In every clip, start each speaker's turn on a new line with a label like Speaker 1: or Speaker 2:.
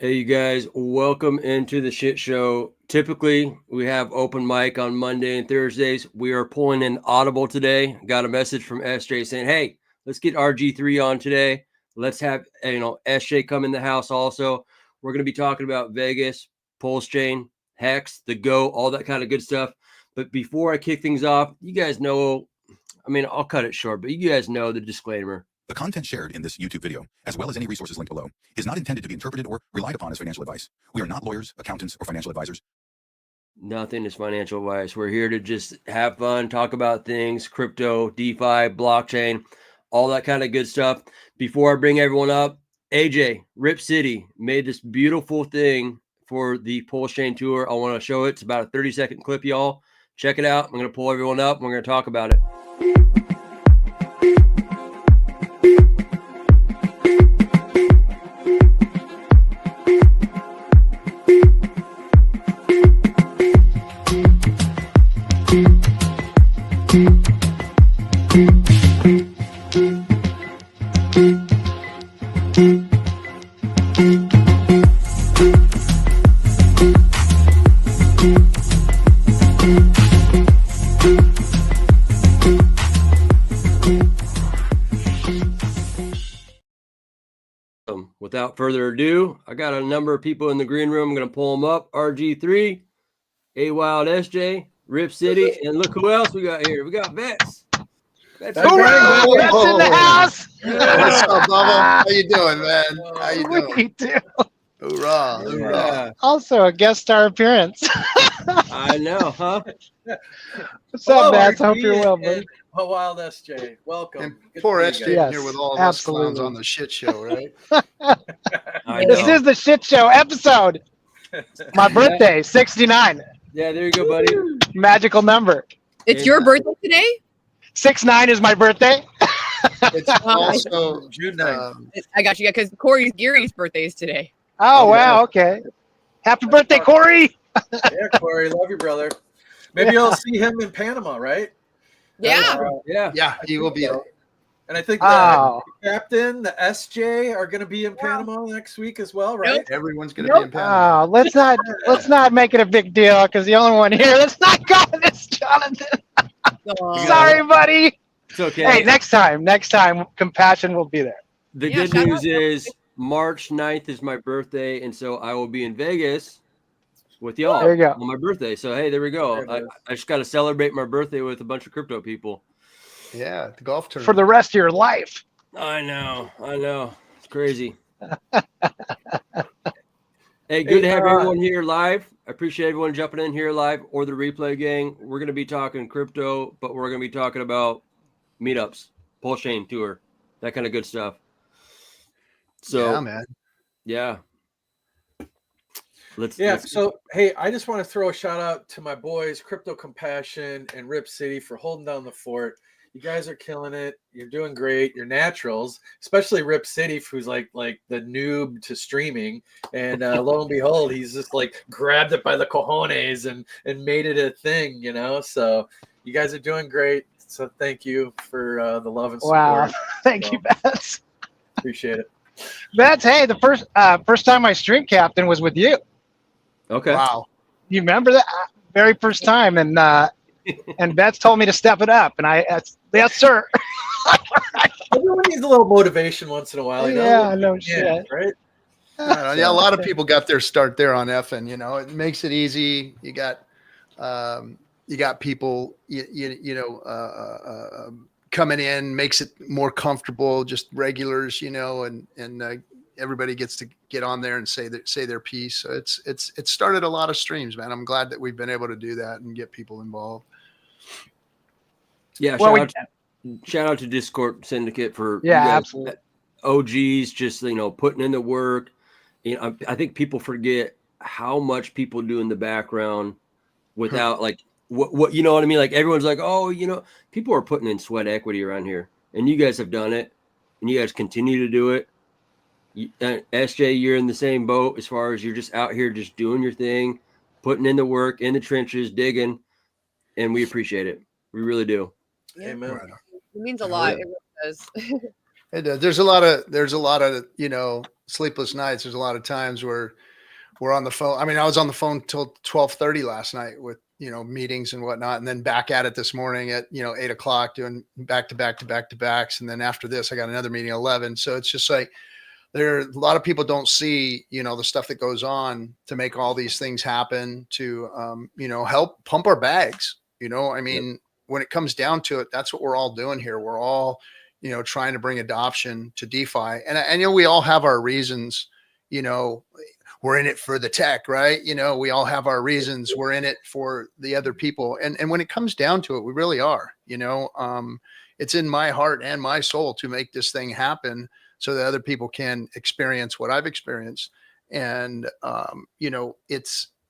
Speaker 1: Hey, you guys, welcome into the shit show. Typically, we have open mic on Monday and Thursdays. We are pulling in Audible today. Got a message from SJ saying, hey, let's get RG3 on today. Let's have, SJ come in the house also. We're going to be talking about Vegas, Pulsechain, Hex, the Go, all that kind of good stuff. But before I kick things off, you guys know, I'll cut it short, but you guys know the disclaimer.
Speaker 2: The content shared in this YouTube video, as well as any resources linked below, is not intended to be interpreted or relied upon as financial advice. We are not lawyers, accountants, or financial advisors.
Speaker 1: Nothing is financial advice. We're here to just have fun, talk about things, crypto, DeFi, blockchain, all that kind of good stuff. Before I bring everyone up, AJ, Rip City, made this beautiful thing for the Pulsechain tour. I want to show it. It's about a 30-second clip, y'all. Check it out. I'm going to pull everyone up. And we're going to talk about it. Without further ado, I got a number of people in the green room. I'm going to pull them up. RG3, AWildSJ, Rip City, and look who else we got here. We got Vets.
Speaker 3: Vets in the house.
Speaker 4: What's up, Bubba? How you doing, man? How you doing?
Speaker 3: We do.
Speaker 4: Hoorah, hoorah.
Speaker 3: Also a guest star appearance.
Speaker 1: I know, huh?
Speaker 3: What's up, Vets? Hope you're well, buddy.
Speaker 5: AWildSJ, welcome.
Speaker 4: And poor SJ
Speaker 3: Yes,
Speaker 4: here with all of
Speaker 3: absolutely.
Speaker 4: us clowns on the shit show, right?
Speaker 3: This is the shit show episode. My birthday, 69.
Speaker 1: Yeah, there you go, buddy.
Speaker 3: Magical number.
Speaker 6: It's your birthday today?
Speaker 3: 6/9 is my birthday.
Speaker 4: It's also
Speaker 5: June 9th.
Speaker 6: I got you. Yeah, because Corey's Gary's birthday is today.
Speaker 3: Oh, wow. Okay. Happy birthday, Corey.
Speaker 5: Yeah, Corey, love you, brother. Maybe you'll see him in Panama, right?
Speaker 6: Yeah.
Speaker 4: yeah, he will be.
Speaker 5: And I think the captain, the SJ, are going to be in Panama next week as well, right?
Speaker 4: Everyone's going to be in Panama.
Speaker 3: Oh, let's not make it a big deal because the only one here. Let's not go to this, Jonathan. Sorry, buddy.
Speaker 1: It's okay.
Speaker 3: Hey, next time, Compassion will be there.
Speaker 1: The good news is March 9th is my birthday, and so I will be in Vegas with y'all
Speaker 3: There you go.
Speaker 1: on my birthday. So, hey, there we go. I just got to celebrate my birthday with a bunch of crypto people.
Speaker 4: Yeah, the golf tournament.
Speaker 3: For the rest of your life.
Speaker 1: I know. It's crazy. Hey, good to have everyone here live. I appreciate everyone jumping in here live or the replay gang. We're going to be talking crypto, but we're going to be talking about meetups, Pulsechain tour, that kind of good stuff. So,
Speaker 4: yeah, man.
Speaker 1: Yeah.
Speaker 5: So, hey, I just want to throw a shout out to my boys, Crypto Compassion and Rip City, for holding down the fort. You guys are killing it. You're doing great. You're naturals, especially Rip City, who's like the noob to streaming. And lo and behold, he's just like grabbed it by the cojones and made it a thing, you know? So you guys are doing great. So thank you for the love and support.
Speaker 3: Wow. Thank you, Bats.
Speaker 5: Appreciate it.
Speaker 3: Bats, hey, the first time I stream captain was with you.
Speaker 1: Okay.
Speaker 4: Wow.
Speaker 3: You remember that? Very first time. And Bets told me to step it up. And yes, sir.
Speaker 5: Everyone needs a little motivation once in a while. You know?
Speaker 3: Yeah, no shit.
Speaker 5: Right?
Speaker 4: Yeah, a lot of people got their start there on effing. You know, it makes it easy. You got people, coming in, makes it more comfortable. Just regulars, you know, and everybody gets to get on there and say their piece. So it's started a lot of streams, man. I'm glad that we've been able to do that and get people involved.
Speaker 1: Yeah. Shout out to Discord Syndicate for
Speaker 3: absolutely.
Speaker 1: OGs just putting in the work. I think people forget how much people do in the background without what you know what I mean. Like everyone's like, oh, people are putting in sweat equity around here, and you guys have done it, and you guys continue to do it. SJ, you're in the same boat as far as you're just out here just doing your thing, putting in the work in the trenches, digging, and we appreciate it. We really do.
Speaker 6: Yeah.
Speaker 5: Amen.
Speaker 6: It means a lot. It really does.
Speaker 4: It does. There's a lot of sleepless nights. There's a lot of times where we're on the phone. I mean, I was on the phone till 12:30 last night with, meetings and whatnot. And then back at it this morning at, 8 o'clock doing back to backs. And then after this, I got another meeting at 11. So it's just like, a lot of people don't see, the stuff that goes on to make all these things happen, to, help pump our bags. I mean, when it comes down to it, that's what we're all doing here. We're all, trying to bring adoption to DeFi. And we all have our reasons, we're in it for the tech, right? We all have our reasons. We're in it for the other people. And when it comes down to it, we really are, it's in my heart and my soul to make this thing happen so that other people can experience what I've experienced. And,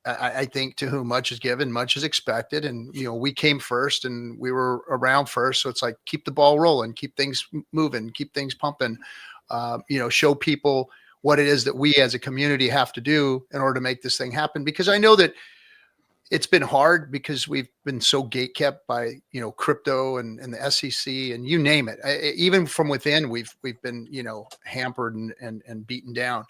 Speaker 4: I think to whom much is given, much is expected. And, we came first and we were around first. So it's like, keep the ball rolling, keep things moving, keep things pumping, show people what it is that we as a community have to do in order to make this thing happen. Because I know that it's been hard because we've been so gatekept by, crypto and the SEC and you name it. Even from within, we've been, hampered and beaten down.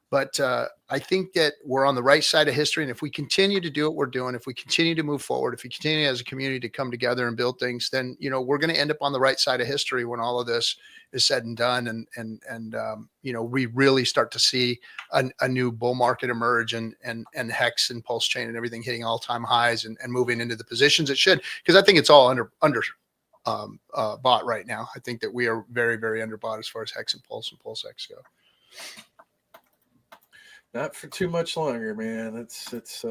Speaker 4: But I think that we're on the right side of history. And if we continue to do what we're doing, if we continue to move forward, if we continue as a community to come together and build things, then, we're going to end up on the right side of history when all of this is said and done. And we really start to see a new bull market emerge and Hex and Pulsechain and everything hitting all-time highs and moving into the positions it should. Because I think it's all under bought right now. I think that we are very, very underbought as far as Hex and Pulse and PulseX go.
Speaker 5: Not for too much longer, man. It's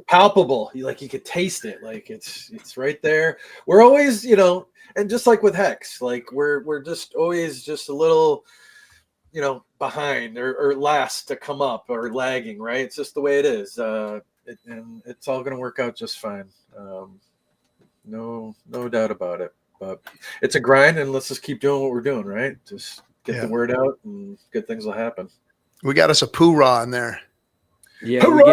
Speaker 5: palpable. You could taste it. Like it's right there. We're always, and just like with Hex, like we're just always just a little, behind or last to come up or lagging, right? It's just the way it is. And it's all gonna work out just fine. No doubt about it. But it's a grind, and let's just keep doing what we're doing, right? Just get the word out, and good things will happen.
Speaker 4: We got us a poorah in there.
Speaker 1: Yeah, we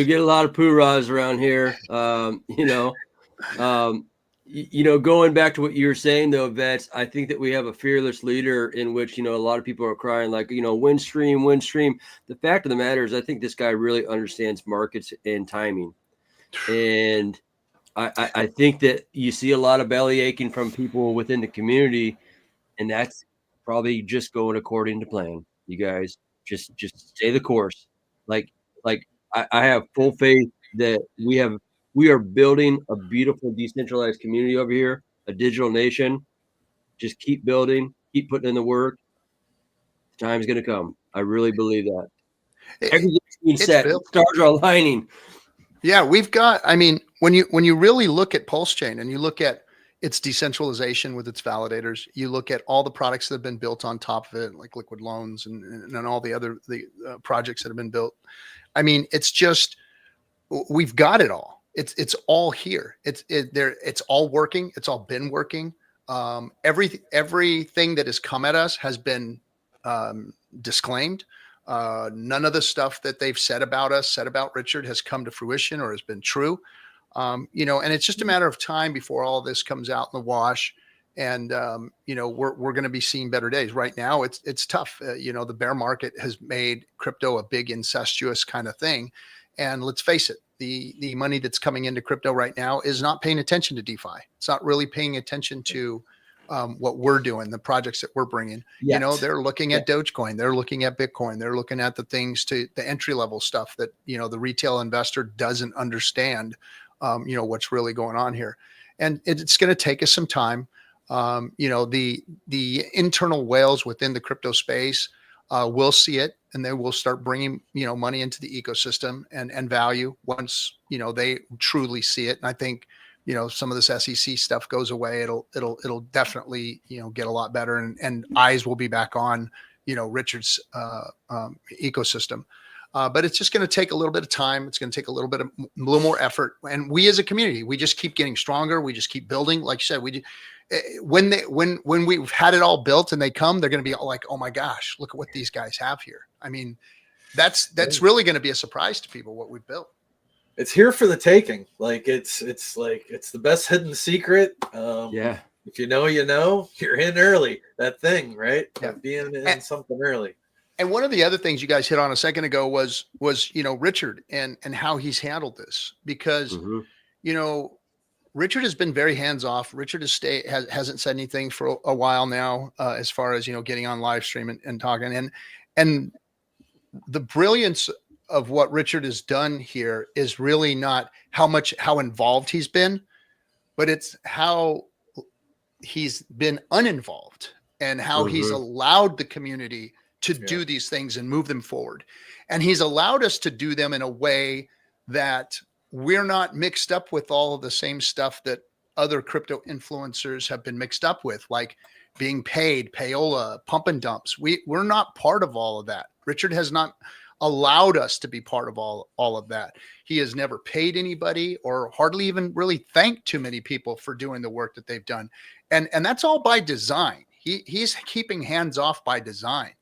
Speaker 1: get a lot of poorahs around here. Going back to what you were saying though, Vets, I think that we have a fearless leader in which, a lot of people are crying like, win stream. The fact of the matter is I think this guy really understands markets and timing. And I think that you see a lot of belly aching from people within the community, and that's probably just going according to plan. You guys just stay the course. Like I have full faith that we are building a beautiful decentralized community over here, a digital nation. Just keep building, keep putting in the work. The time's going to come. I really believe that. Everything's being set. Stars are aligning.
Speaker 4: Yeah, we've got. I mean, when you really look at Pulsechain and you look at its decentralization with its validators, you look at all the products that have been built on top of it, like liquid loans and all the other projects that have been built. I mean, it's just, we've got it all. It's all here. It's all working. It's all been working. Everything that has come at us has been disclaimed. None of the stuff that they've said about us, said about Richard, has come to fruition or has been true. And it's just a matter of time before all of this comes out in the wash. And, we're going to be seeing better days. Right now, it's tough. The bear market has made crypto a big incestuous kind of thing. And let's face it, the money that's coming into crypto right now is not paying attention to DeFi. It's not really paying attention to what we're doing, the projects that we're bringing. Yes. They're looking at Dogecoin, they're looking at Bitcoin, they're looking at the things to the entry level stuff that, the retail investor doesn't understand. What's really going on here. And it's going to take us some time. The internal whales within the crypto space will see it, and they will start bringing, money into the ecosystem and value once, they truly see it. And I think, some of this SEC stuff goes away. It'll definitely, get a lot better, and eyes will be back on, Richard's ecosystem. But it's just going to take a little bit of time. It's going to take a little more effort. And we as a community, we just keep getting stronger. We just keep building. Like you said, when we've had it all built and they come, they're going to be like, oh my gosh, look at what these guys have here. I mean, that's really going to be a surprise to people what we've built.
Speaker 5: It's here for the taking. Like it's the best hidden secret.
Speaker 1: Yeah.
Speaker 5: If you know, you know, you're in early. That thing, right?
Speaker 4: Yeah.
Speaker 5: Being in something early.
Speaker 4: And one of the other things you guys hit on a second ago was Richard and how he's handled this, because Richard has been very hands off. Richard hasn't said anything for a while now, as far as getting on live stream and talking. And the brilliance of what Richard has done here is really not how involved he's been, but it's how he's been uninvolved and how he's allowed the community to do these things and move them forward. And he's allowed us to do them in a way that we're not mixed up with all of the same stuff that other crypto influencers have been mixed up with, like being paid, payola, pump and dumps. We're not part of all of that. Richard has not allowed us to be part of all of that. He has never paid anybody or hardly even really thanked too many people for doing the work that they've done. And that's all by design. He's keeping hands off by design.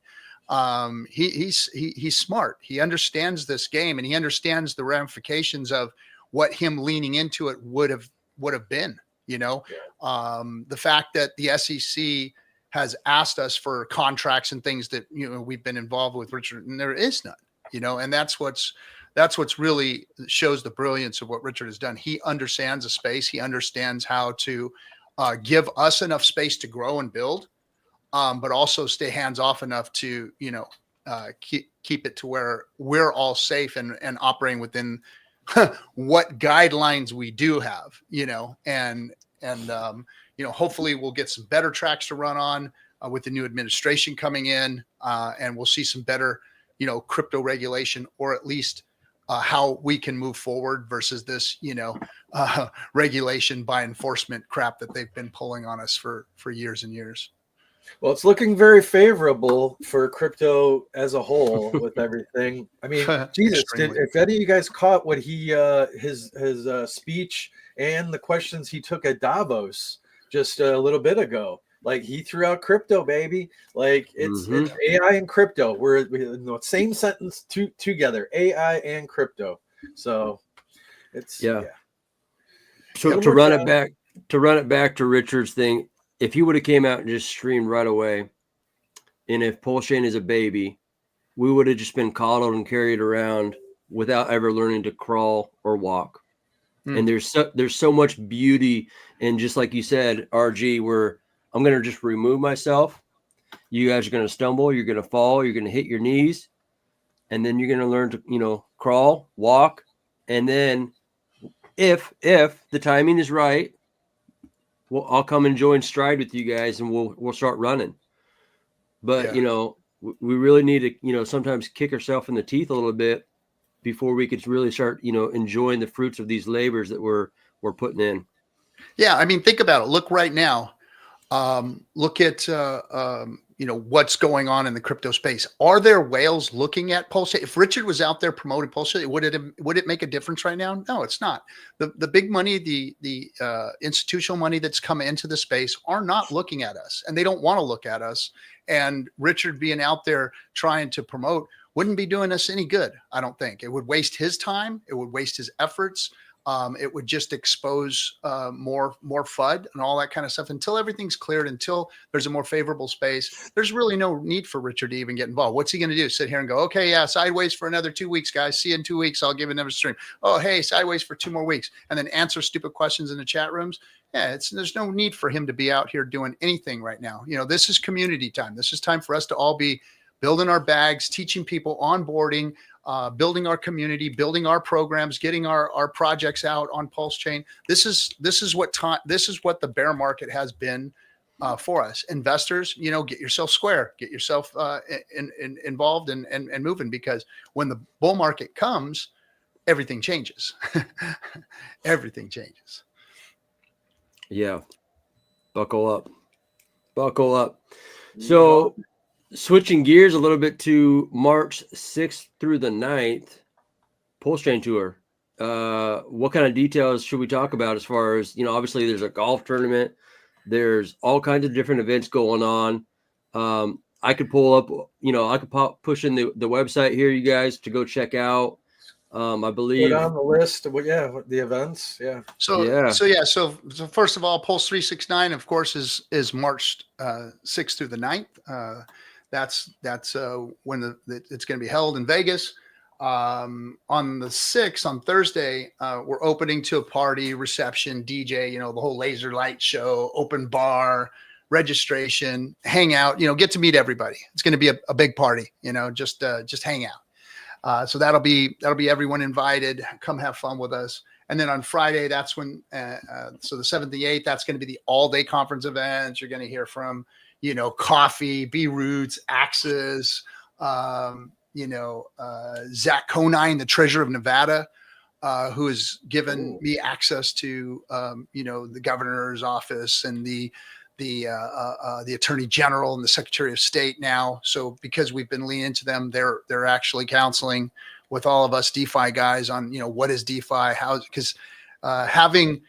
Speaker 4: He's smart. He understands this game, and he understands the ramifications of what him leaning into it would have been. The fact that the SEC has asked us for contracts and things that we've been involved with Richard, and there is none. And that's what's really shows the brilliance of what Richard has done. He understands the space. He understands how to give us enough space to grow and build. But also stay hands off enough to, keep it to where we're all safe and operating within what guidelines we do have, and hopefully we'll get some better tracks to run on with the new administration coming in, and we'll see some better, crypto regulation, or at least how we can move forward versus this, regulation by enforcement crap that they've been pulling on us for years and years.
Speaker 5: Well, it's looking very favorable for crypto as a whole with everything. I mean, Jesus, if any of you guys caught what his speech and the questions he took at Davos just a little bit ago, like he threw out crypto, baby. Like it's AI and crypto. We're in the same sentence together, AI and crypto. So it's
Speaker 1: So to run it back to Richard's thing. If he would have came out and just streamed right away, and if Pulsechain is a baby, we would have just been coddled and carried around without ever learning to crawl or walk. And there's so much beauty in, just like you said, RG, where I'm going to just remove myself. You guys are going to stumble. You're going to fall. You're going to hit your knees. And then you're going to learn to, crawl, walk. And then if the timing is right, well, I'll come and join stride with you guys, and we'll start running. But we really need to sometimes kick ourselves in the teeth a little bit before we could really start enjoying the fruits of these labors that we're putting in.
Speaker 4: Yeah, I mean, think about it. Look right now. Look at what's going on in the crypto space. Are there whales looking at Pulsechain? If Richard was out there promoting Pulsechain, would it make a difference right now? No, it's not. The big money, the institutional money that's come into the space are not looking at us, and they don't want to look at us. And Richard being out there trying to promote wouldn't be doing us any good. I don't think. It would waste his time. It would waste his efforts. It would just expose more FUD and all that kind of stuff until everything's cleared, until there's a more favorable space. There's really no need for Richard to even get involved. What's he going to do? Sit here and go, okay, yeah, sideways for another 2 weeks, guys. See you in 2 weeks. I'll give another stream. Oh, hey, sideways for 2 more weeks. And then answer stupid questions in the chat rooms. Yeah, there's no need for him to be out here doing anything right now. This is community time. This is time for us to all be building our bags, teaching people, onboarding, building our community, building our programs, getting our projects out on Pulsechain. This is what the bear market has been for us. Investors, get yourself square, get yourself involved and moving, because when the bull market comes, everything changes. Everything changes.
Speaker 1: Yeah. Buckle up. So switching gears a little bit to March 6th through the 9th, Pulsechain Tour. What kind of details should we talk about as far as, obviously there's a golf tournament. There's all kinds of different events going on. I could pull up, I could push in the website here, you guys, to go check out. I believe.
Speaker 5: Put on the list. Well, yeah, the events. Yeah.
Speaker 4: So first of all, Pulse 369, of course, is March 6th through the 9th. That's when it's going to be held in Vegas. On the 6th, on Thursday, we're opening to a party, reception, DJ, the whole laser light show, open bar, registration, hang out, get to meet everybody. It's going to be a big party, just hang out. So that'll be everyone invited. Come have fun with us. And then on Friday, that's when, so the 7th and the 8th, that's going to be the all-day conference events. You're going to hear from, Coffee, B Roots, Axis, Zach Conine, the treasurer of Nevada, who has given me access to, the governor's office and the attorney general and the secretary of state now. So because we've been leaning into them, they're actually counseling with all of us DeFi guys on, what is DeFi, because having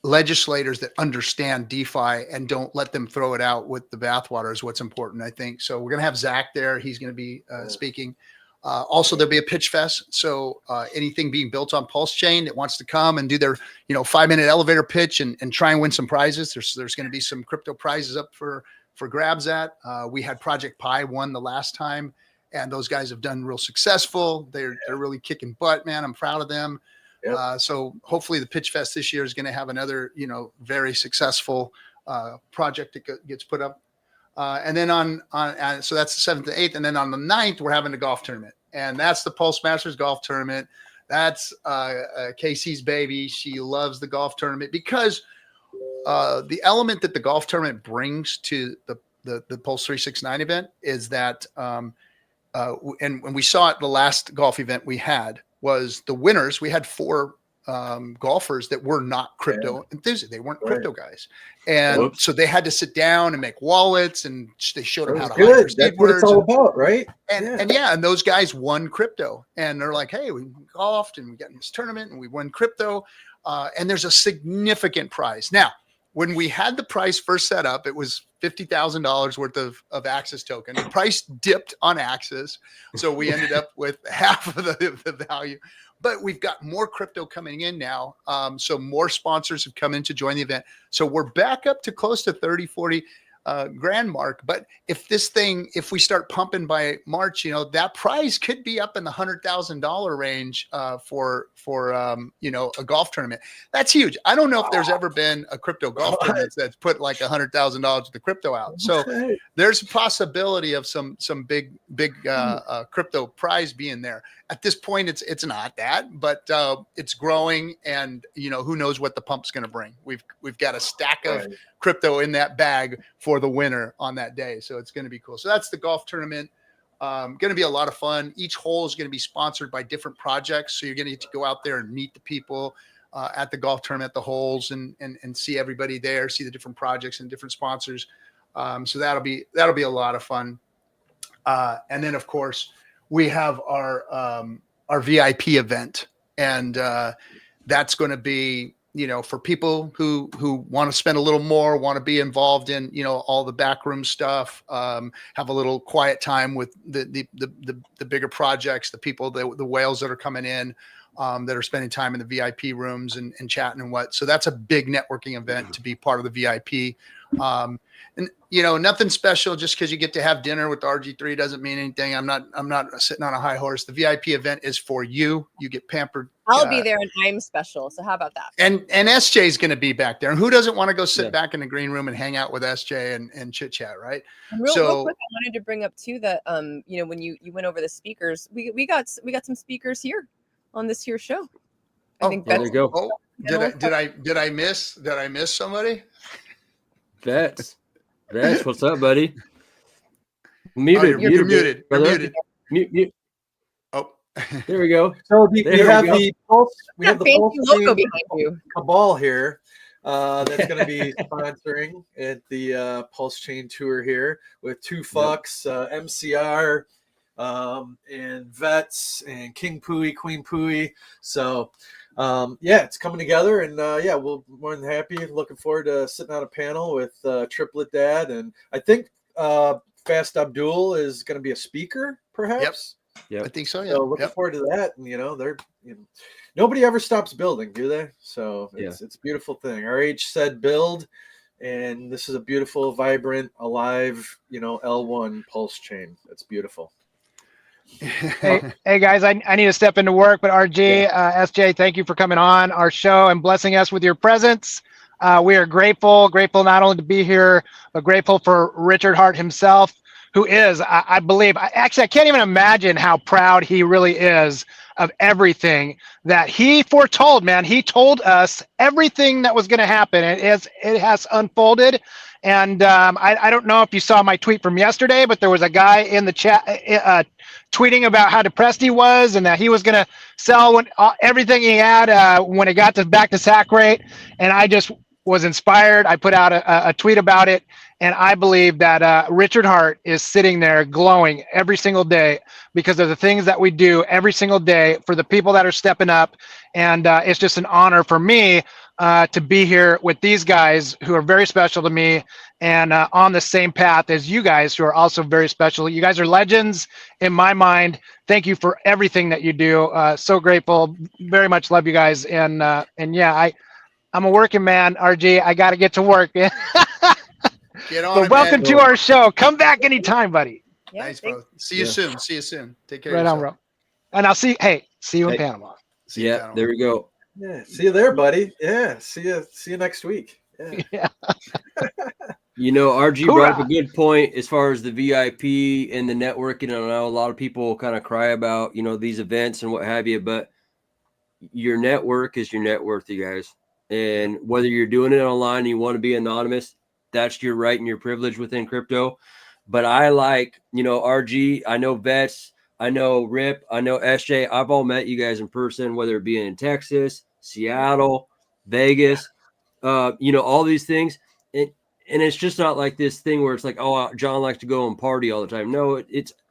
Speaker 4: legislators that understand DeFi and don't let them throw it out with the bathwater is what's important, I think. So we're going to have Zach there. He's going to be speaking. Also, there'll be a pitch fest. So anything being built on Pulsechain that wants to come and do their, 5-minute elevator pitch and try and win some prizes. There's going to be some crypto prizes up for grabs at. We had Project Pi won the last time, and those guys have done real successful. They're really kicking butt, man. I'm proud of them. Yep. So hopefully the pitch fest this year is going to have another, very successful project that gets put up. And then so that's the 7th and 8th. And then on the 9th, we're having a golf tournament, and that's the Pulse Masters golf tournament. That's Casey's baby. She loves the golf tournament because the element that the golf tournament brings to the Pulse 369 event is that, and when we saw it, the last golf event we had was the winners. We had 4 golfers that were not crypto enthusiasts. They weren't crypto guys. And so they had to sit down and make wallets, and they showed them how to hide their
Speaker 5: That's what it's all about, right?
Speaker 4: And those guys won crypto, and they're like, hey, we golfed and we got in this tournament and we won crypto. And there's a significant prize. Now, when we had the price first set up, it was $50,000 worth of Axis token. The price dipped on Axis, so we ended up with half of the value. But we've got more crypto coming in now. So more sponsors have come in to join the event. So we're back up to close to 30, 40 grand mark. But if we start pumping by March, that prize could be up in the $100,000 range for a golf tournament. That's huge. I don't know if there's ever been a crypto golf tournament that's put like $100,000 of the crypto out. So there's a possibility of some big crypto prize being there. At this point, it's not that, but it's growing, and who knows what the pump's going to bring. We've got a stack of crypto in that bag for the winner on that day, so it's going to be cool. So that's the golf tournament. Going to be a lot of fun. Each hole is going to be sponsored by different projects, so you're going to get to go out there and meet the people at the golf tournament, the holes, and see everybody there, see the different projects and different sponsors. So that'll be a lot of fun. And then of course we have our VIP event, and that's going to be, for people who want to spend a little more, want to be involved in, all the backroom stuff, have a little quiet time with the bigger projects, the people, the whales that are coming in, that are spending time in the VIP rooms and chatting and what. So that's a big networking event to be part of the VIP. And nothing special. Just because you get to have dinner with RG3 doesn't mean anything. I'm not sitting on a high horse. The VIP event is for you. You get pampered.
Speaker 6: I'll be there, and I'm special. So how about that?
Speaker 4: And SJ is going to be back there. And who doesn't want to go sit back in the green room and hang out with SJ and chit chat, right?
Speaker 6: And real quick, I wanted to bring up too that when you went over the speakers, we got some speakers here on this here show. I think
Speaker 1: there you go.
Speaker 4: Oh, did I miss somebody?
Speaker 1: Vets, what's up, buddy?
Speaker 4: You're muted. You're muted.
Speaker 1: Mute.
Speaker 4: Oh,
Speaker 1: there we go.
Speaker 5: So we have the Pulse. We have the
Speaker 6: fancy
Speaker 5: Pulse
Speaker 6: logo behind you.
Speaker 5: Cabal here. That's going to be sponsoring at the Pulsechain tour here with Two Fucks, MCR, and Vets, and King Pooey, Queen Pooey. So it's coming together, and we're more than happy. Looking forward to sitting on a panel with Triplet Dad, and I think Fast Abdul is going to be a speaker, perhaps.
Speaker 1: Yeah,
Speaker 4: I think so. Yeah.
Speaker 5: So looking forward to that. And, they're, nobody ever stops building, do they? So it's a beautiful thing. RH said build, and this is a beautiful, vibrant, alive, L1 pulse chain. It's beautiful.
Speaker 3: Hey guys, I need to step into work, but RG, SJ, thank you for coming on our show and blessing us with your presence. We are grateful not only to be here, but grateful for Richard Hart himself, who is, I believe, I can't even imagine how proud he really is of everything that he foretold, man. He told us everything that was going to happen. It has unfolded. And I don't know if you saw my tweet from yesterday, but there was a guy in the chat tweeting about how depressed he was and that he was going to sell everything he had when it got back to sack rate. And I just was inspired. I put out a tweet about it. And I believe that Richard Hart is sitting there glowing every single day because of the things that we do every single day for the people that are stepping up. And it's just an honor for me to be here with these guys who are very special to me and on the same path as you guys who are also very special. You guys are legends in my mind. Thank you for everything that you do. So grateful. Very much love you guys. And yeah, I'm a working man, RG. I got to get to work.
Speaker 4: Get on
Speaker 3: But
Speaker 4: it,
Speaker 3: welcome
Speaker 4: man.
Speaker 3: to our show. Come back anytime, buddy.
Speaker 6: Yeah,
Speaker 4: Nice, bro. See you soon. See you soon. Take care.
Speaker 3: Right
Speaker 4: of
Speaker 3: on,
Speaker 4: yourself.
Speaker 3: bro. And I'll see you in Panama.
Speaker 4: See you in Panama.
Speaker 1: there we go.
Speaker 5: Yeah, see you there, buddy. Yeah, see you next week. Yeah.
Speaker 1: RG brought up a good point as far as the VIP and the networking. I know a lot of people kind of cry about, these events and what have you, but your network is your net worth, you guys. And whether you're doing it online and you want to be anonymous, that's your right and your privilege within crypto. But I like, RG, I know Vets, I know Rip, I know SJ. I've all met you guys in person, whether it be in Texas, Seattle, Vegas, all these things. And it's just not like this thing where it's like, oh, John likes to go and party all the time. No,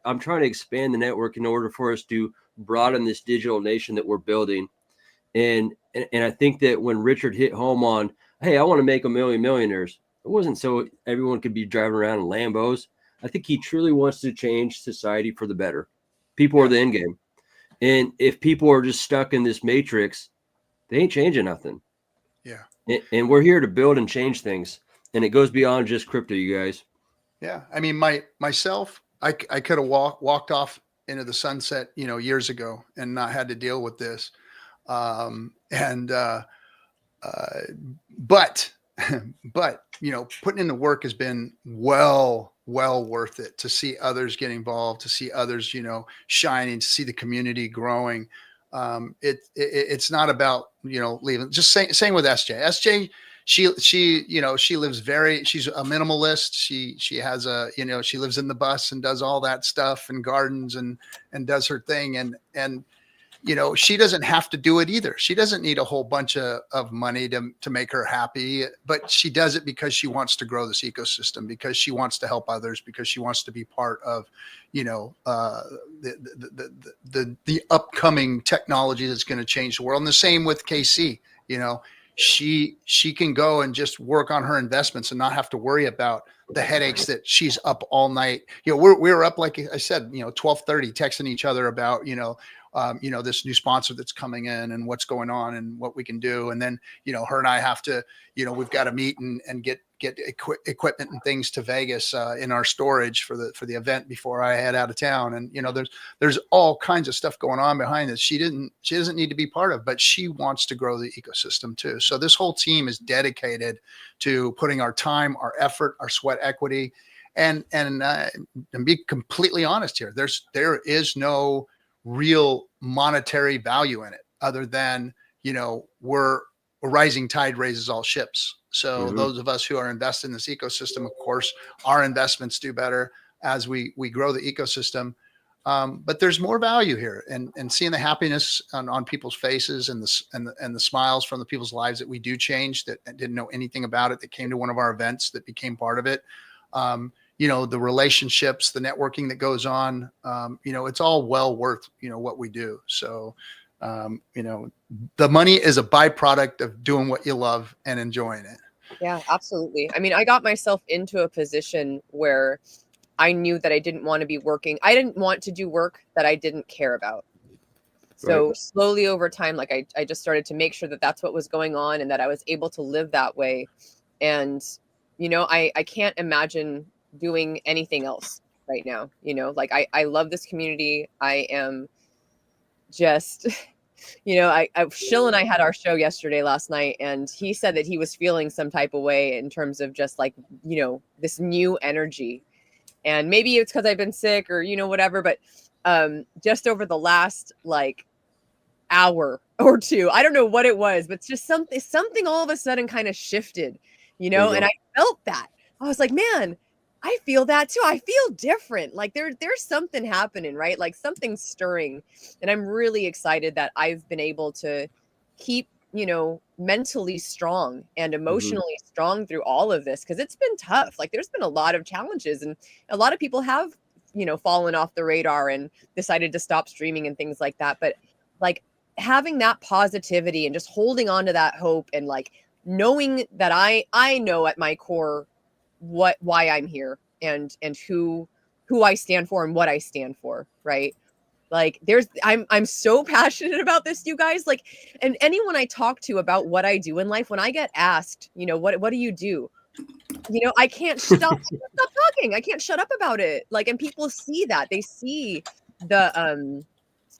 Speaker 1: I'm trying to expand the network in order for us to broaden this digital nation that we're building. And I think that when Richard hit home on, hey, I want to make a million millionaires, it wasn't so everyone could be driving around in Lambos. I think he truly wants to change society for the better. People are the end game. And if people are just stuck in this matrix, they ain't changing nothing.
Speaker 4: Yeah.
Speaker 1: And we're here to build and change things. And it goes beyond just crypto, you guys.
Speaker 4: Yeah. I mean, myself, I could have walked off into the sunset, years ago and not had to deal with this. But putting in the work has been well worth it to see others get involved, to see others, shining, to see the community growing. It's not about, leaving. Just same with SJ. SJ, she lives she's a minimalist. She has she lives in the bus and does all that stuff and gardens and does her thing. And she doesn't have to do it either. She doesn't need a whole bunch of money to make her happy, but she does it because she wants to grow this ecosystem, because she wants to help others, because she wants to be part of, the upcoming technology that's going to change the world. And the same with KC, she can go and just work on her investments and not have to worry about the headaches that she's up all night. We're up, like I said, 12:30 texting each other about, this new sponsor that's coming in and what's going on and what we can do. And then, her and I have to, we've got to meet and get equipment and things to Vegas in our storage for the event before I head out of town. And, there's all kinds of stuff going on behind this. She doesn't need to be part of, but she wants to grow the ecosystem too. So this whole team is dedicated to putting our time, our effort, our sweat equity, and be completely honest here. There is no real monetary value in it other than, we're a rising tide raises all ships. So those of us who are invested in this ecosystem, of course, our investments do better as we grow the ecosystem. But there's more value here, and seeing the happiness on people's faces and the smiles from the people's lives that we do change, that didn't know anything about it, that came to one of our events, that became part of it. The relationships, the networking that goes on, it's all well worth, what we do. So, the money is a byproduct of doing what you love and enjoying it.
Speaker 6: Yeah, absolutely. I mean, I got myself into a position where I knew that I didn't want to be working. I didn't want to do work that I didn't care about. So slowly over time, like I just started to make sure that that's what was going on and that I was able to live that way. And, you know, I can't imagine doing anything else right now. You know, like I love this community. I am just, you know, Shill and I had our show yesterday last night, and he said that he was feeling some type of way in terms of just like, you know, this new energy. And maybe it's because I've been sick or, you know, whatever, but just over the last like hour or two, I don't know what it was, but just something all of a sudden kind of shifted, you know, and I felt that. I was like, man, I feel that too. I feel different. Like there's something happening, right? Like something's stirring. And I'm really excited that I've been able to keep, you know, mentally strong and emotionally strong through all of this, because it's been tough. Like there's been a lot of challenges, and a lot of people have, you know, fallen off the radar and decided to stop streaming and things like that. But like having that positivity and just holding on to that hope, and like knowing that I know at my core why I'm here and who I stand for and what I stand for, right? Like I'm so passionate about this, you guys. Like, and anyone I talk to about what I do in life, when I get asked, you know, what do you do? You know, I can't stop talking. I can't shut up about it. Like, and people see that. They see the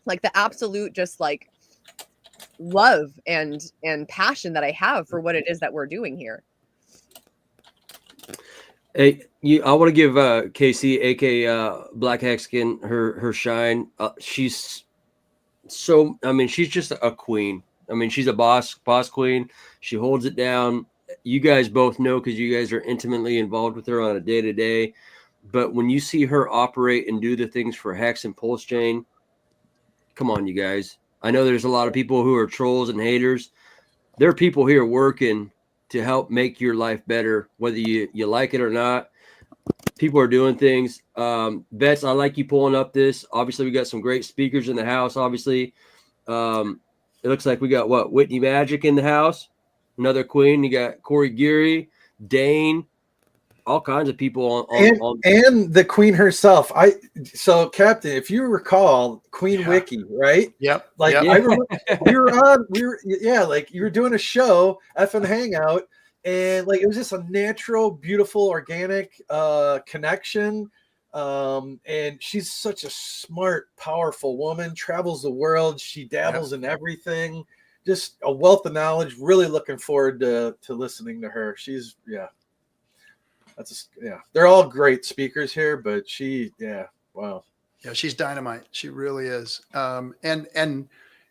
Speaker 6: like the absolute just like love and passion that I have for what it is that we're doing here.
Speaker 1: Hey, I want to give Casey, aka Black Hexkin, her shine. She's so, I mean, she's just a queen. I mean, she's a boss queen. She holds it down. You guys both know, because you guys are intimately involved with her on a day-to-day. But when you see her operate and do the things for Hex and Pulsechain, come on, you guys. I know there's a lot of people who are trolls and haters. There are people here working to help make your life better, whether you like it or not. People are doing things. Bets, I like you pulling up this. Obviously, we got some great speakers in the house. Obviously, it looks like we got Whitney Magic in the house, another queen. You got Corey Geary, Dane, all kinds of people
Speaker 5: and the queen herself. So Captain, if you recall, Queen Wiki, right?
Speaker 4: Yep.
Speaker 5: Like
Speaker 4: yep.
Speaker 5: I remember like you were doing a show, effing hangout, and like it was just a natural, beautiful, organic connection. And she's such a smart, powerful woman, travels the world, she dabbles in everything, just a wealth of knowledge. Really looking forward to listening to her. She's they're all great speakers here, but wow.
Speaker 4: Yeah, she's dynamite. She really is. And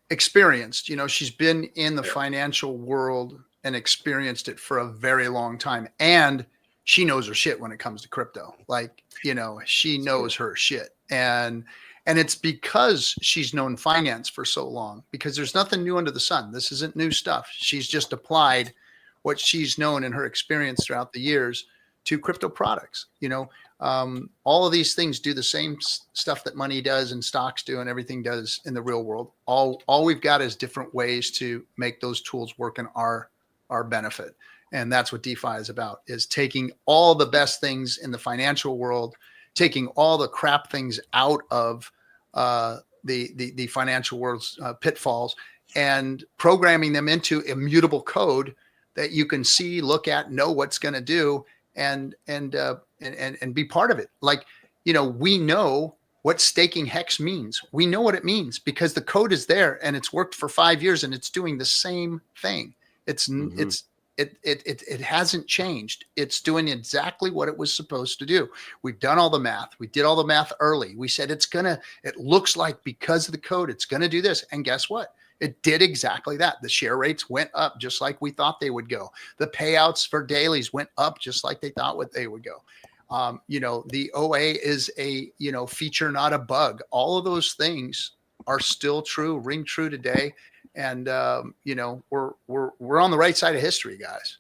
Speaker 4: experienced, you know, she's been in the financial world and experienced it for a very long time. And she knows her shit when it comes to crypto. Like, you know, she knows her shit. And it's because she's known finance for so long, because there's nothing new under the sun. This isn't new stuff. She's just applied what she's known in her experience throughout the years to crypto products. You know, all of these things do the same stuff that money does and stocks do and everything does in the real world. All we've got is different ways to make those tools work in our benefit. And that's what DeFi is about, is taking all the best things in the financial world, taking all the crap things out of the financial world's pitfalls, and programming them into immutable code that you can see, look at, know what's going to do, and be part of it. Like, you know, we know what staking Hex means. We know what it means because the code is there and it's worked for 5 years and it's doing the same thing. It hasn't changed. It's doing exactly what it was supposed to do. We've done all the math. We did all the math early. We said it looks like because of the code, it's going to do this. And guess what? It did exactly that. The share rates went up just like we thought they would go. The payouts for dailies went up just like they thought they would go. You know, the OA is a, you know, feature, not a bug. All of those things are still true, ring true today. And, you know, we're on the right side of history, guys.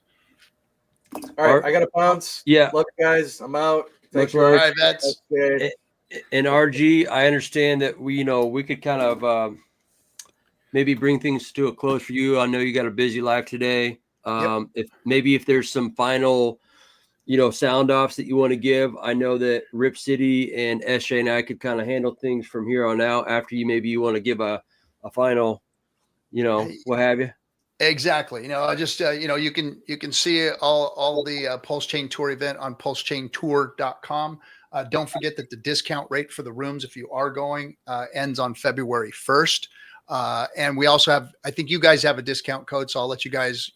Speaker 5: All right. I got to bounce.
Speaker 1: Yeah.
Speaker 5: Love you guys. I'm out. Thanks.
Speaker 4: All right, Vets.
Speaker 1: And RG, I understand that we could kind of maybe bring things to a close for you. I know you got a busy life today. If there's some final sound offs that you want to give. I know that Rip City and SJ and I could kind of handle things from here on out after you want to give a final, what have you.
Speaker 4: Exactly. I just, you can see all the Pulsechain Tour event on pulsechaintour.com. Don't forget that the discount rate for the rooms, if you are going, ends on February 1st. And we also have, I think you guys have a discount code, so I'll let you guys,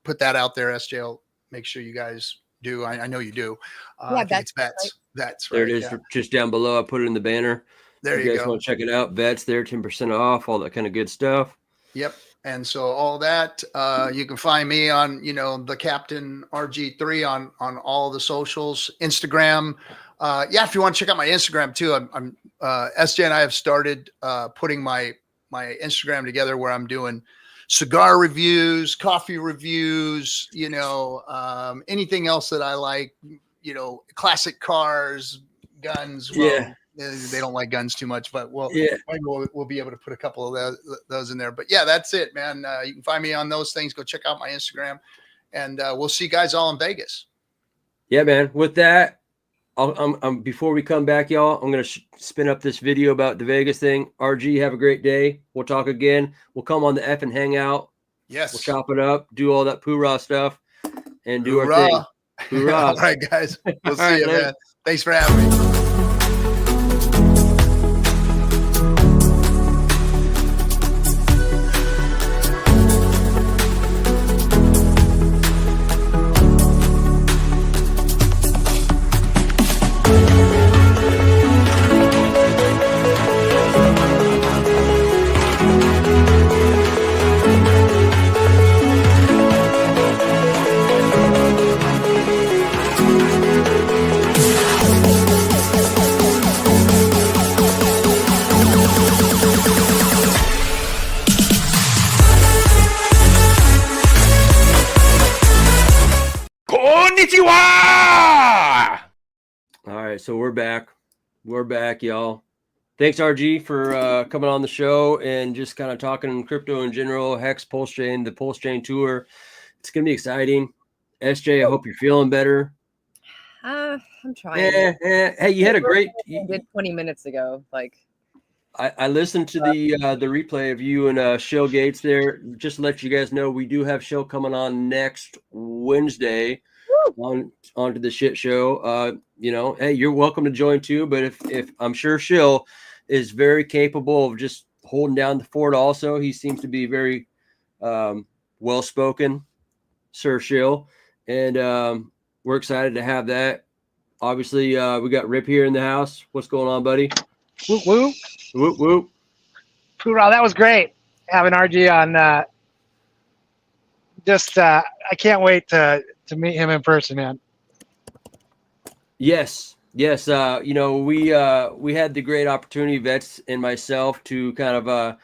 Speaker 4: put that out there. SJ will make sure you guys do. I know you do. I think it's Vets.
Speaker 6: Right.
Speaker 4: Vets, right?
Speaker 1: There it is, just down below. I put it in the banner.
Speaker 4: There
Speaker 1: if
Speaker 4: you
Speaker 1: guys
Speaker 4: go.
Speaker 1: want to check it out, Vets there, 10% off, all that kind of good stuff.
Speaker 4: Yep. And so all that, you can find me on, the Captain RG3 on all the socials, Instagram. If you want to check out my Instagram too, I'm SJ and I have started putting my Instagram together where I'm doing cigar reviews, coffee reviews, anything else that I like, classic cars, guns. Well, they don't like guns too much, but we'll be able to put a couple of those in there. But yeah, that's it, man. You can find me on those things. Go check out my Instagram, and we'll see you guys all in Vegas.
Speaker 1: Yeah, man. With that, I'm before we come back, y'all, I'm gonna spin up this video about the Vegas thing. RG, have a great day. We'll talk again. We'll come on the F and hang out.
Speaker 4: Yes,
Speaker 1: we'll chop it up, do all that poorah stuff, and do
Speaker 4: Hoorah.
Speaker 1: Our thing. Hoorah!
Speaker 4: All right, guys. We'll see you,
Speaker 1: man.
Speaker 4: man. Thanks for having me.
Speaker 1: All right, so we're back. We're back, y'all. Thanks, RG, for coming on the show and just kind of talking crypto in general, Hex, Pulsechain, the Pulsechain Tour. It's going to be exciting. SJ, I hope you're feeling better.
Speaker 6: I'm trying.
Speaker 1: Hey, you had a great...
Speaker 6: I did 20 minutes ago.
Speaker 1: I listened to the replay of you and Shill Gates there. Just to let you guys know, we do have Shill coming on next Wednesday onto the shit show. Hey, you're welcome to join too. But if I'm sure Shill is very capable of just holding down the fort. Also, he seems to be very well spoken, Sir Shill, and we're excited to have that. Obviously, we got Rip here in the house. What's going on, buddy?
Speaker 3: Whoop whoop.
Speaker 1: Whoop whoop.
Speaker 3: Hoorah, that was great having RG on. I can't wait to meet him in person, man.
Speaker 1: Yes. We had the great opportunity, Vets and myself, to kind of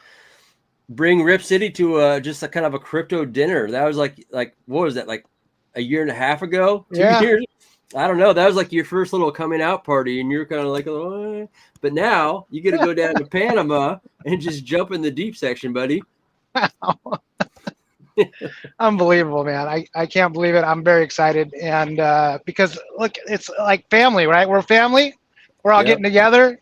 Speaker 1: bring Rip City to just a kind of a crypto dinner. That was like what was that, like a year and a half ago? 2 years? I don't know. That was like your first little coming out party, and you're kind of like, oh. But now you get to go down to Panama and just jump in the deep section, buddy.
Speaker 3: Unbelievable, man. I can't believe it. I'm very excited. And because look, it's like family, right? We're family. We're all getting together.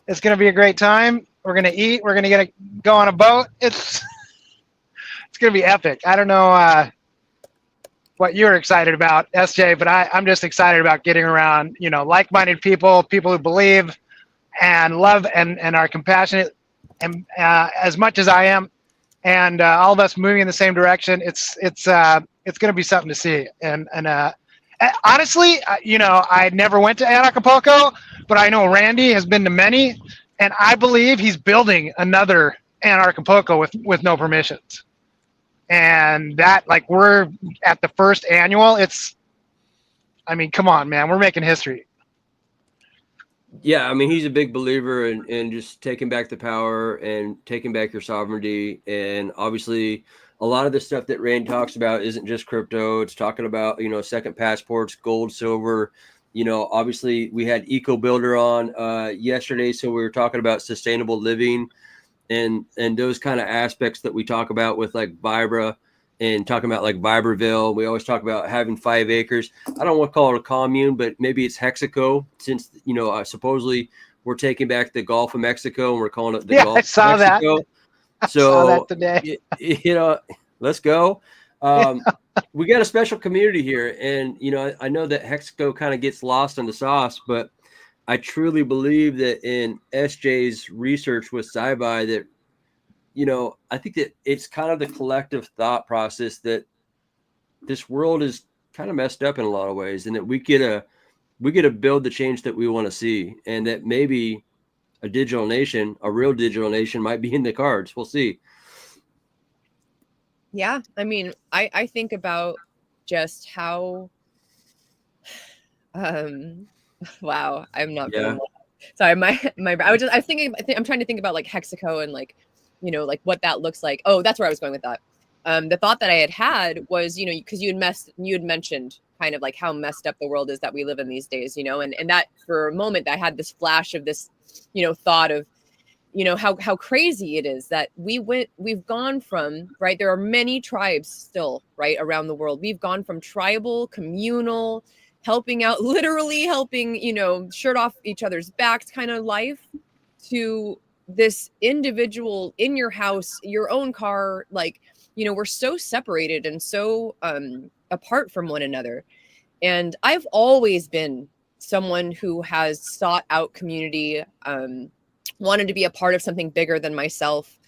Speaker 3: It's going to be a great time. We're going to eat. We're going to go on a boat. It's going to be epic. I don't know what you're excited about, SJ, but I'm just excited about getting around, like-minded people who believe and love and are compassionate, and as much as I am, and all of us moving in the same direction. It's going to be something to see. And honestly, I never went to Acapulco, but I know Randy has been to many, and I believe he's building another Acapulco with no permissions. And that, we're at the first annual. Come on, man, we're making history.
Speaker 1: Yeah, he's a big believer in just taking back the power and taking back your sovereignty. And obviously, a lot of the stuff that Rand talks about isn't just crypto. It's talking about, second passports, gold, silver. Obviously, we had Eco Builder on yesterday, so we were talking about sustainable living and those kind of aspects that we talk about with like Vibra and talking about like Viberville. We always talk about having 5 acres. I don't want to call it a commune, but maybe it's Hexaco, since, you know, supposedly we're taking back the Gulf of Mexico and we're calling it the Gulf
Speaker 3: I saw
Speaker 1: of Mexico.
Speaker 3: that. I
Speaker 1: So,
Speaker 3: saw that today.
Speaker 1: you know, let's go. We got a special community here, and, you know, I know that Hexaco kind of gets lost in the sauce, but I truly believe that in SJ's research with SciBi that, you know, I think that it's kind of the collective thought process that this world is kind of messed up in a lot of ways, and that we get to build the change that we want to see, and that maybe a digital nation, a real digital nation, might be in the cards. We'll see.
Speaker 6: Yeah, I mean, I think about just how wow, I'm not feeling well. Sorry, I was thinking, I'm trying to think about like Hexaco and like, you know, like what that looks like. Oh, that's where I was going with that. The thought that I had was, you know, because you had mentioned kind of like how messed up the world is that we live in these days, you know, and that for a moment I had this flash of this, you know, thought of, you know, how crazy it is that we've gone from, right, there are many tribes still, right, around the world. We've gone from tribal, communal, helping out, literally helping, you know, shirt off each other's backs kind of life, to this individual in your house, your own car. Like, you know, we're so separated and so apart from one another. And I've always been someone who has sought out community, wanted to be a part of something bigger than myself,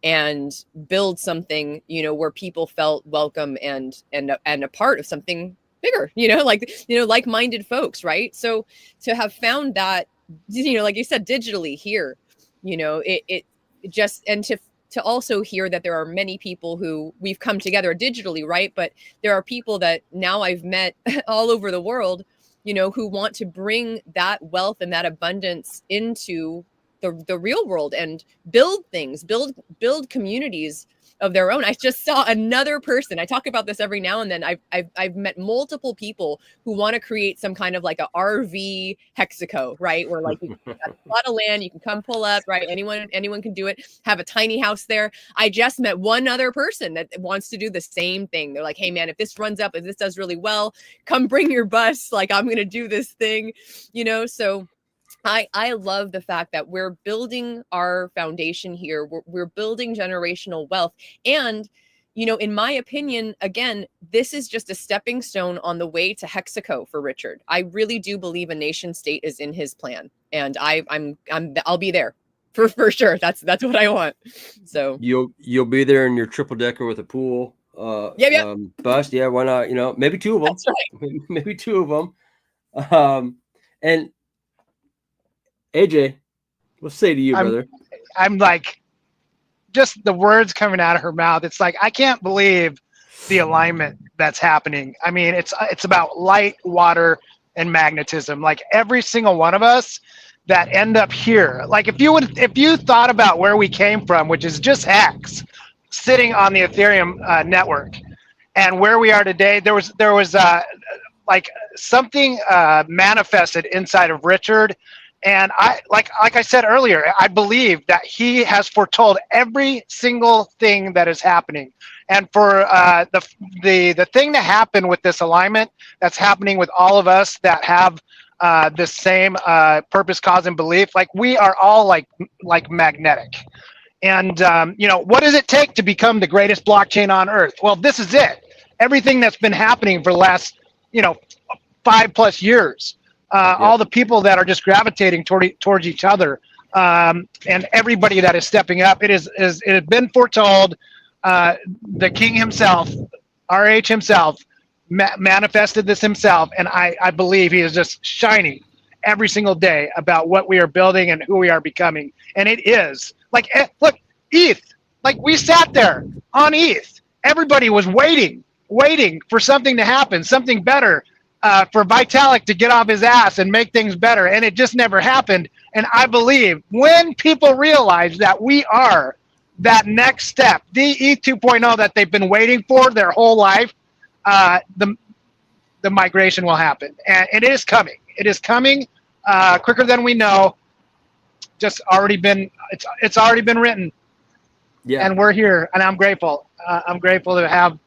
Speaker 6: and build something, you know, where people felt welcome and a part of something bigger, you know, like, you know, like-minded folks, right? So to have found that, you know, like you said, digitally here, you know, it just, and to also hear that there are many people who we've come together digitally, right? But there are people that now I've met all over the world, you know, who want to bring that wealth and that abundance into the real world and build things, build communities of their own. I just saw another person. I talk about this every now and then. I've met multiple people who want to create some kind of like a RV Hexaco, right? Where like you got a lot of land, you can come pull up, right? Anyone can do it. Have a tiny house there. I just met one other person that wants to do the same thing. They're like, hey man, if this runs up, if this does really well, come bring your bus. Like, I'm gonna do this thing, you know. So I love the fact that we're building our foundation here. We're building generational wealth. And, you know, in my opinion, again, this is just a stepping stone on the way to Hexaco for Richard. I really do believe a nation state is in his plan. And I'll be there for sure. That's what I want. So
Speaker 1: You'll be there in your triple decker with a pool. Bus. Yeah. Why not? You know, maybe 2 of them.
Speaker 6: That's right.
Speaker 1: Maybe 2 of them. And AJ, what's say to you, brother?
Speaker 3: I'm like, just the words coming out of her mouth. It's like, I can't believe the alignment that's happening. I mean, it's about light, water, and magnetism. Like every single one of us that end up here. Like if you thought about where we came from, which is just X, sitting on the Ethereum network, and where we are today, there was like something manifested inside of Richard. And like I said earlier, I believe that he has foretold every single thing that is happening. And for the thing to happen with this alignment that's happening with all of us that have the same purpose, cause, and belief, like we are all like magnetic. And you know, what does it take to become the greatest blockchain on earth? Well, this is it. Everything that's been happening for the last, you know, 5+ years. All the people that are just gravitating towards each other, and everybody that is stepping up. It has been foretold. The King himself, RH himself, manifested this himself, and I believe he is just shining every single day about what we are building and who we are becoming. And it is like, look, ETH. Like we sat there on ETH. Everybody was waiting for something to happen, something better. For Vitalik to get off his ass and make things better, and it just never happened. And I believe when people realize that we are that next step, the ETH 2.0 that they've been waiting for their whole life, the migration will happen, and it is coming. It is coming quicker than we know. It's already been written. Yeah. And we're here, and I'm grateful. I'm grateful to have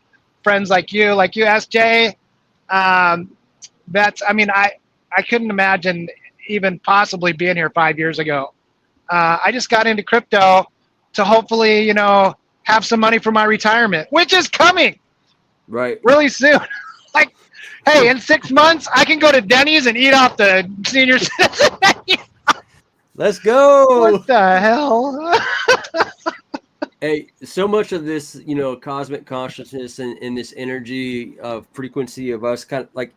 Speaker 3: friends like you, SJ. I mean, I couldn't imagine even possibly being here 5 years ago. I just got into crypto to hopefully, you know, have some money for my retirement, which is coming
Speaker 1: Right.
Speaker 3: really soon. Like, hey, in 6 months, I can go to Denny's and eat off the senior citizen menu.
Speaker 1: Let's go.
Speaker 3: What the hell?
Speaker 1: Hey, so much of this, you know, cosmic consciousness and this energy of frequency of us, kind of like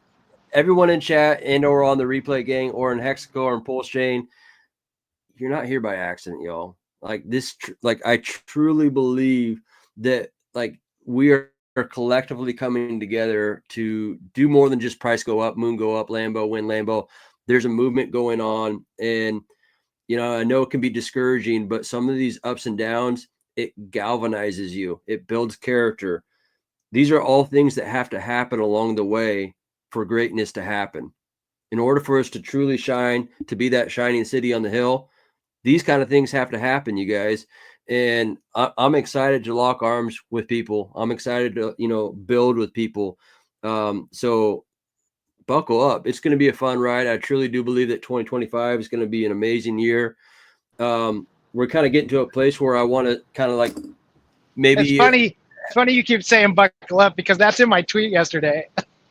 Speaker 1: everyone in chat and or on the replay gang or in Hexaco or in Pulsechain, you're not here by accident, y'all. Like this, like I truly believe that like we are collectively coming together to do more than just price go up, moon go up, Lambo win Lambo. There's a movement going on, and you know, I know it can be discouraging, but some of these ups and downs, it galvanizes you. It builds character. These are all things that have to happen along the way for greatness to happen. In order for us to truly shine, to be that shining city on the hill, these kind of things have to happen, you guys. And I'm excited to lock arms with people. I'm excited to, you know, build with people. So buckle up. It's going to be a fun ride. I truly do believe that 2025 is going to be an amazing year. We're kind of getting to a place where I want to kind of like maybe.
Speaker 3: It's funny you keep saying buckle up because that's in my tweet yesterday.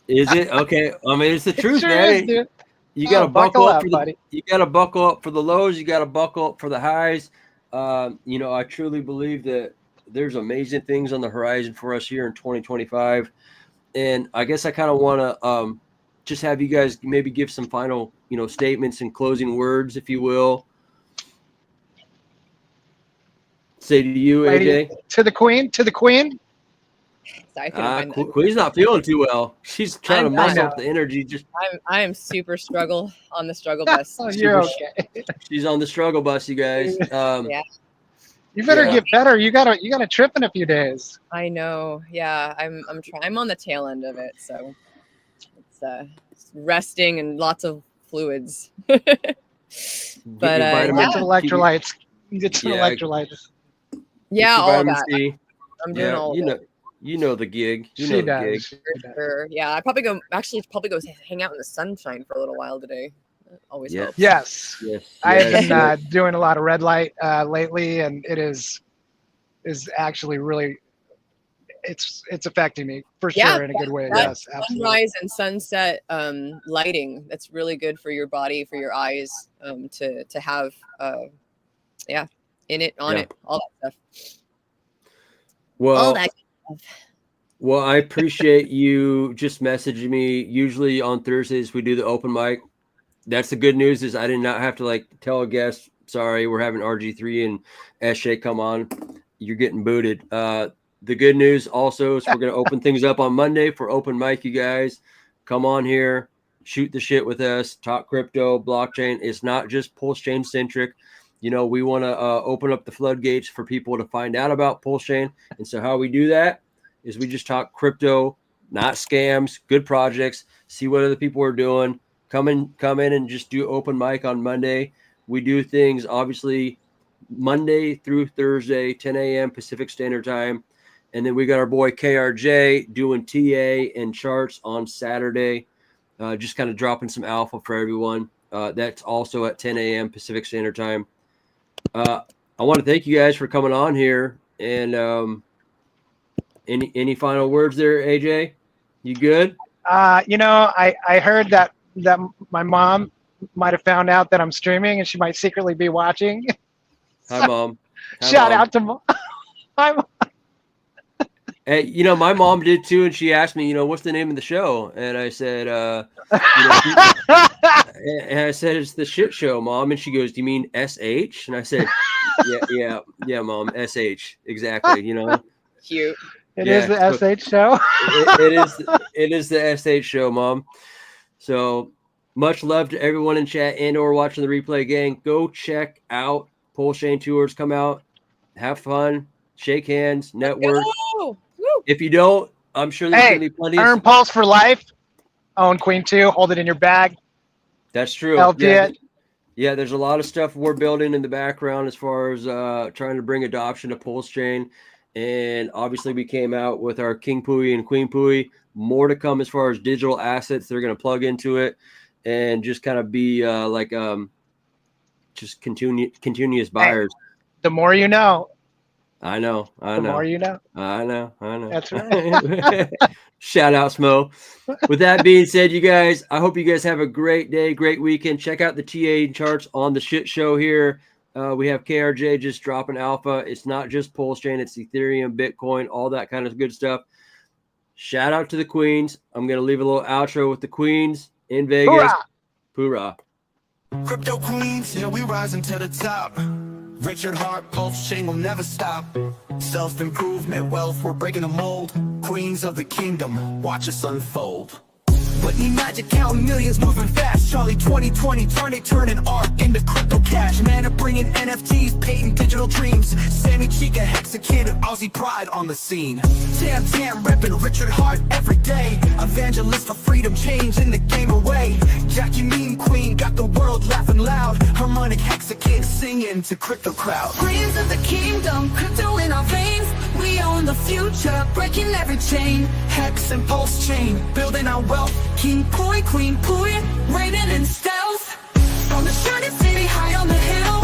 Speaker 1: Is it? Okay. I mean, it's the truth,
Speaker 3: Sure
Speaker 1: man.
Speaker 3: is, dude.
Speaker 1: You got to buckle up for
Speaker 3: buddy.
Speaker 1: you got to buckle up for the lows. You got to buckle up for the highs. You know, I truly believe that there's amazing things on the horizon for us here in 2025. And I guess I kind of want to just have you guys maybe give some final, you know, statements and closing words, if you will. Say to you,
Speaker 3: Lady,
Speaker 1: AJ.
Speaker 3: to the queen.
Speaker 6: I couldn't find that.
Speaker 1: Queen's not feeling too well. She's trying to muscle
Speaker 3: know.
Speaker 1: up the energy. Just
Speaker 6: I am super struggle on the struggle bus.
Speaker 3: Oh, you're okay.
Speaker 1: she's on the struggle bus, you guys.
Speaker 6: Yeah.
Speaker 3: You better
Speaker 1: Yeah.
Speaker 3: get better. You got a trip in a few days.
Speaker 6: I know. Yeah, I'm trying. I'm on the tail end of it, so it's resting and lots of fluids. But
Speaker 1: Get your vitamins.
Speaker 3: Get some electrolytes. Get some
Speaker 1: Yeah.
Speaker 3: electrolytes.
Speaker 6: yeah,
Speaker 1: Get your
Speaker 6: all of
Speaker 1: vitamin
Speaker 6: that.
Speaker 1: C.
Speaker 6: I'm doing all of it.
Speaker 1: You know the gig. You
Speaker 3: She
Speaker 1: know the
Speaker 3: does.
Speaker 1: gig.
Speaker 3: She
Speaker 6: For
Speaker 3: does.
Speaker 6: sure. Yeah, I probably go hang out in the sunshine for a little while today. That always
Speaker 1: Yeah.
Speaker 6: helps.
Speaker 3: Yes.
Speaker 1: Yes.
Speaker 3: I have
Speaker 1: yes,
Speaker 3: been doing a lot of red light lately, and it is actually really it's affecting me for
Speaker 6: Yeah,
Speaker 3: sure in a good way.
Speaker 6: that
Speaker 3: Yes, absolutely.
Speaker 6: Sunrise and sunset lighting. That's really good for your body, for your eyes, to have in it, on
Speaker 1: Yeah.
Speaker 6: it, all that stuff.
Speaker 1: Well,
Speaker 6: All that stuff.
Speaker 1: well, I appreciate you just messaging me. Usually on Thursdays we do the open mic. That's the good news is I did not have to like tell a guest, sorry, we're having RG3 and SJ come on. You're getting booted. The good news also is we're going to open things up on Monday for open mic, you guys. Come on here, shoot the shit with us, talk crypto, blockchain. It's not just Pulsechain centric. You know, we want to open up the floodgates for people to find out about Pulsechain. And so how we do that is we just talk crypto, not scams, good projects, see what other people are doing. Come in and just do open mic on Monday. We do things obviously Monday through Thursday, 10 a.m. Pacific Standard Time. And then we got our boy KRJ doing TA and charts on Saturday, just kind of dropping some alpha for everyone. That's also at 10 a.m. Pacific Standard Time. I want to thank you guys for coming on here. And any final words there, AJ? You good?
Speaker 3: You know, I heard that my mom might have found out that I'm streaming and she might secretly be watching.
Speaker 1: Hi, Mom. Hi,
Speaker 3: Shout
Speaker 1: Mom.
Speaker 3: out to Mom. Hi, Mom.
Speaker 1: Hey, you know, my mom did too, and she asked me, you know, what's the name of the show? And I said, you know, and I said, it's the shit show, Mom. And she goes, do you mean SH? And I said, yeah, Mom, SH, exactly. You know,
Speaker 6: Cute.
Speaker 3: It is the SH show.
Speaker 1: it is the SH show, Mom. So much love to everyone in chat and or watching the replay, gang. Go check out Pulsechain tours. Come out, have fun, shake hands, network.
Speaker 6: Go! Woo!
Speaker 1: If you don't, I'm sure there's gonna be plenty.
Speaker 3: Earn Pulse for life. Own Queen 2. Hold it in your bag.
Speaker 1: That's true.
Speaker 3: LP it.
Speaker 1: Yeah, there's a lot of stuff we're building in the background as far as trying to bring adoption to Pulsechain. And obviously we came out with our King Pui and Queen Pui. More to come as far as digital assets they're going to plug into it and just kind of be just continuous buyers.
Speaker 3: The more you know.
Speaker 1: I know.
Speaker 3: The more you know.
Speaker 1: I know.
Speaker 3: That's right.
Speaker 1: Shout out, Smo. With that being said, you guys, I hope you guys have a great day, great weekend. Check out the TA charts on the shit show here. We have KRJ just dropping alpha. It's not just Pulsechain, it's Ethereum, Bitcoin, all that kind of good stuff. Shout out to the Queens. I'm going to leave a little outro with the Queens in Vegas. Hoorah.
Speaker 7: Crypto Queens, yeah, we rising to the top. Richard Hart, Pulsechain will never stop. Self-improvement, wealth, we're breaking the mold. Queens of the kingdom, watch us unfold. But need magic, counting millions, moving fast. Charlie 2020, turning art into crypto cash. Man, bringing NFTs, patent digital dreams. Sammy Chica, Hexa Kid, Aussie pride on the scene. Tam, repping Richard Hart every day. Evangelist for freedom, changing the game away. Jackie Mean Queen, got the world laughing loud. Harmonic Hexa Kid, singing to crypto crowd.
Speaker 8: Queens of the kingdom, crypto in our veins. We own the future, breaking every chain.
Speaker 7: Hex and Pulsechain, building our wealth.
Speaker 8: King Pui, Queen Pui, reigning in stealth. From the shining city high on the hill,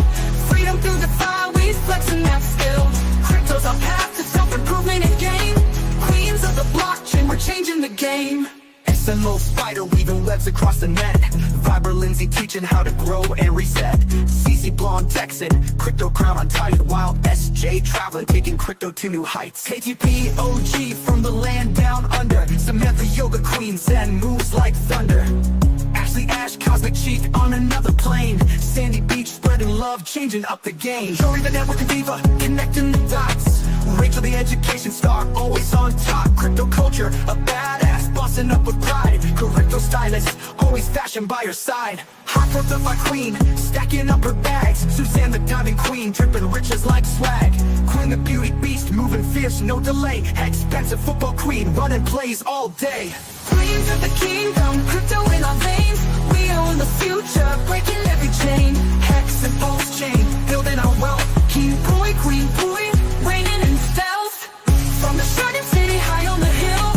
Speaker 8: freedom through the fire, we flexing that skill. Crypto's our path to self-improvement and gain. Queens of the blockchain, we're changing the game.
Speaker 7: SMO spider weaving webs across the net. Viber Lindsay teaching how to grow and reset. CC Blonde Texan, crypto crown on tight. WildSJ traveling, taking crypto to new heights. KTP OG from the land down under. Samantha Yoga Queen, Zen moves like thunder. Ashley Ash, Cosmic Chic on another plane. Sandy Beach spreading love, changing up the game. Jory the network diva, connecting the dots. Rachel the education star, always on top. Crypto culture, a badass, bossing up with pride. Crypto stylist, always fashion by her side. Hot up my queen, stacking up her bags. Suzanne the diamond queen, dripping riches like swag. Queen the beauty beast, moving fierce, no delay. Expensive football queen, running plays all day.
Speaker 8: Queens of the kingdom, crypto in our veins. We own the future, breaking every chain.
Speaker 7: Hex and Pulsechain, building our wealth.
Speaker 8: King Pui, Queen Pui, reigning in stealth.
Speaker 7: From the
Speaker 8: shining city high on the hill,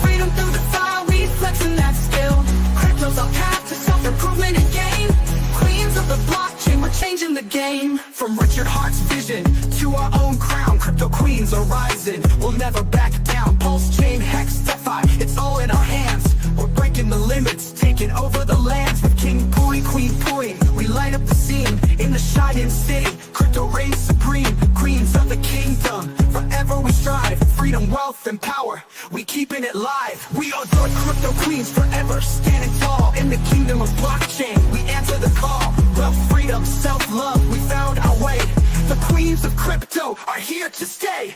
Speaker 8: freedom through the fire, we flexing that skill. Crypto's our path to self-improvement and gain. Queens of the blockchain, we're changing the game.
Speaker 7: From Richard Hart's vision to our own crown, crypto queens are rising, we'll never back down. Pulsechain, Hex, DeFi, it's all in our hands. We're breaking the limits, taking over the lands. With King Pui, Queen Pui, we light up the scene. In the shining city, crypto reigns supreme. Queens of the kingdom, forever we strive. Freedom, wealth, and power, we keeping it live. We are the crypto queens, forever standing tall. In the kingdom of blockchain, we answer the call. Wealth, freedom, self-love, we found our way. The queens of crypto are here to stay.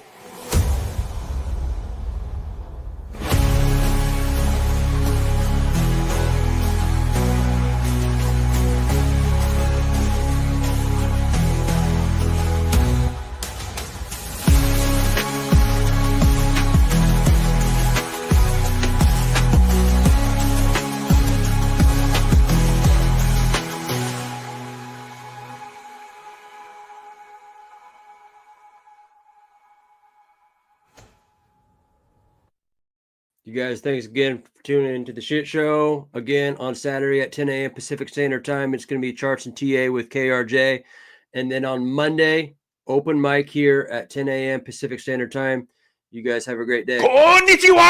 Speaker 1: You guys, thanks again for tuning into the shit show. Again, on Saturday at 10 a.m. Pacific Standard Time, it's going to be Charts and TA with KRJ. And then on Monday, open mic here at 10 a.m. Pacific Standard Time. You guys have a great day.
Speaker 9: Konnichiwa!